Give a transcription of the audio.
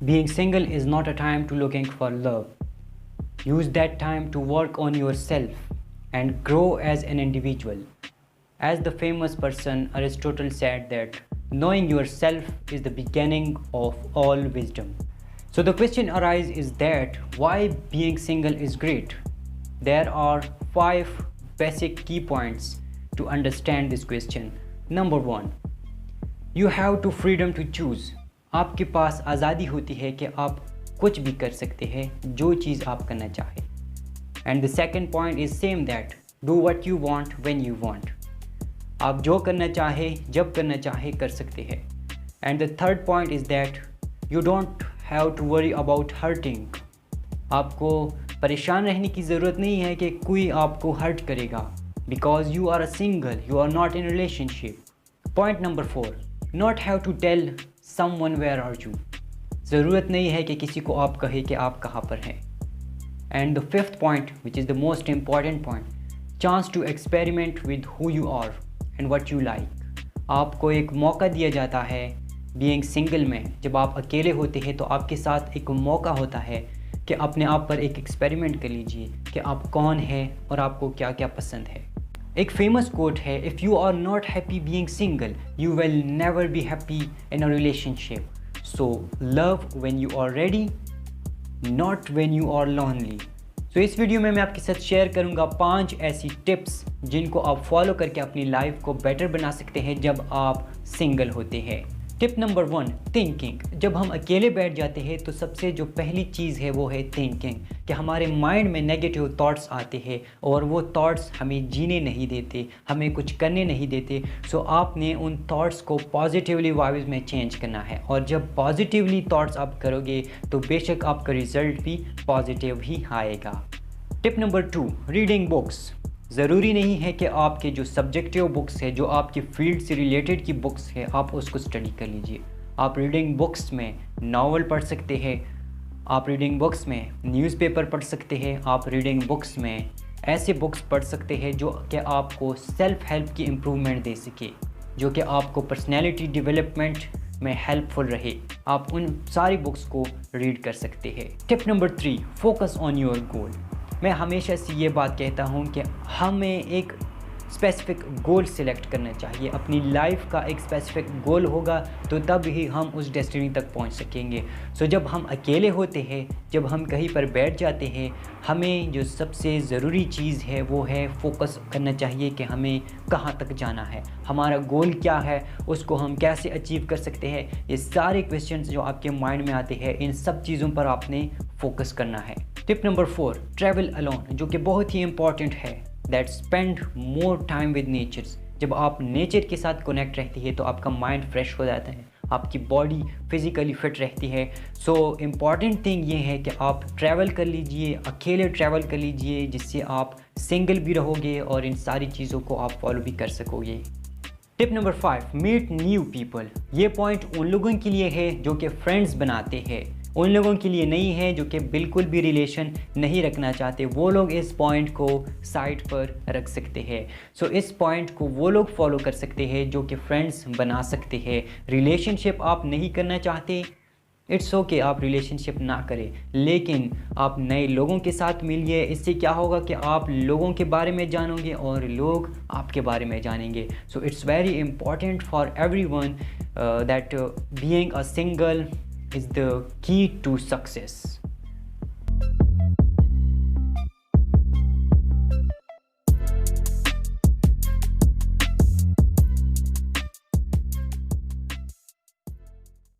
Being single is not a time to looking for love. Use that time to work on yourself and grow as an individual. As the famous person Aristotle said that knowing yourself is the beginning of all wisdom. So the question arises is that why being single is great? There are 5 basic key points to understand this question. Number 1, you have to freedom to choose. आपके पास आज़ादी होती है कि आप कुछ भी कर सकते हैं जो चीज़ आप करना चाहे. And the second point is same that do what you want when you want. आप जो करना चाहे जब करना चाहे कर सकते हैं. And the third point is that you don't have to worry about hurting. आपको परेशान रहने की ज़रूरत नहीं है कि कोई आपको हर्ट करेगा, because you are a single, you are not in relationship. Point number 4, not have to tell someone where are you. ज़रूरत नहीं है कि किसी को आप कहे कि आप कहाँ पर हैं. And the fifth point which is the most important point, chance to experiment with who you are and what you like. आपको एक मौका दिया जाता है बीइंग सिंगल में. जब आप अकेले होते हैं तो आपके साथ एक मौका होता है कि अपने आप पर एक एक्सपेरिमेंट कर लीजिए कि आप कौन हैं और आपको क्या क्या पसंद है. एक फेमस कोट है, if you are not happy being single you will never be happy in a relationship. So love when you are ready, not when you are lonely. तो इस वीडियो में मैं आपके साथ शेयर करूंगा 5 ऐसी टिप्स जिनको आप फॉलो करके अपनी लाइफ को बेटर बना सकते हैं जब आप सिंगल होते हैं. Tip number 1, thinking. जब हम अकेले बैठ जाते हैं तो सबसे जो पहली चीज़ है वो है थिंकिंग, कि हमारे माइंड में नेगेटिव थॉट्स आते हैं और वो थॉट्स हमें जीने नहीं देते, हमें कुछ करने नहीं देते. सो आपने उन थॉट्स को पॉजिटिवली वाइब्स में चेंज करना है, और जब पॉजिटिवली थॉट्स आप करोगे तो बेशक आपका रिज़ल्ट भी पॉजिटिव ही आएगा. Tip number 2, reading books. ज़रूरी नहीं है कि आपके जो सब्जेक्टिव बुक्स है, जो आपकी फील्ड से रिलेटेड की बुक्स है, आप उसको स्टडी कर लीजिए. आप रीडिंग बुक्स में नावल पढ़ सकते हैं, आप रीडिंग बुक्स में न्यूज़पेपर पढ़ सकते हैं, आप रीडिंग बुक्स में ऐसे बुक्स पढ़ सकते हैं जो कि आपको सेल्फ हेल्प की इम्प्रूवमेंट दे सके, जो कि आपको पर्सनैलिटी डेवलपमेंट में हेल्पफुल रहे. आप उन सारी बुक्स को रीड कर सकते हैं. Tip number 3, focus on your goal. मैं हमेशा से ये बात कहता हूँ कि हमें एक स्पेसिफिक गोल सिलेक्ट करना चाहिए. अपनी लाइफ का एक स्पेसिफिक गोल होगा तो तब ही हम उस डेस्टिनी तक पहुँच सकेंगे. सो जब हम अकेले होते हैं, जब हम कहीं पर बैठ जाते हैं, हमें जो सबसे ज़रूरी चीज़ है वो है फोकस करना चाहिए कि हमें कहाँ तक जाना है, हमारा गोल क्या है, उसको हम कैसे अचीव कर सकते हैं. ये सारे क्वेश्चंस जो आपके माइंड में आते हैं, इन सब चीज़ों पर आपने फोकस करना है. टिप नंबर 4, ट्रैवल अलोन, जो कि बहुत ही इंपॉर्टेंट है. That spend more time with natures. जब आप नेचर के साथ कनेक्ट रहती है तो आपका माइंड फ्रेश हो जाता है, आपकी बॉडी फिज़िकली फिट रहती है. सो इम्पॉर्टेंट थिंग ये है कि आप ट्रैवल कर लीजिए, अकेले ट्रैवल कर लीजिए, जिससे आप सिंगल भी रहोगे और इन सारी चीज़ों को आप फॉलो भी कर सकोगे. Tip number 5, meet new people. ये पॉइंट उन लोगों के लिए है जो कि फ्रेंड्स बनाते हैं, उन लोगों के लिए नहीं है जो कि बिल्कुल भी रिलेशन नहीं रखना चाहते. वो लोग इस पॉइंट को साइड पर रख सकते हैं. सो इस पॉइंट को वो लोग फॉलो कर सकते हैं जो कि फ्रेंड्स बना सकते हैं. रिलेशनशिप आप नहीं करना चाहते, इट्स ओके, आप रिलेशनशिप ना करें, लेकिन आप नए लोगों के साथ मिलिए. इससे क्या होगा कि आप लोगों के बारे में जानोगे और लोग आपके बारे में जानेंगे. So it's very important for everyone that being a single is the key to success.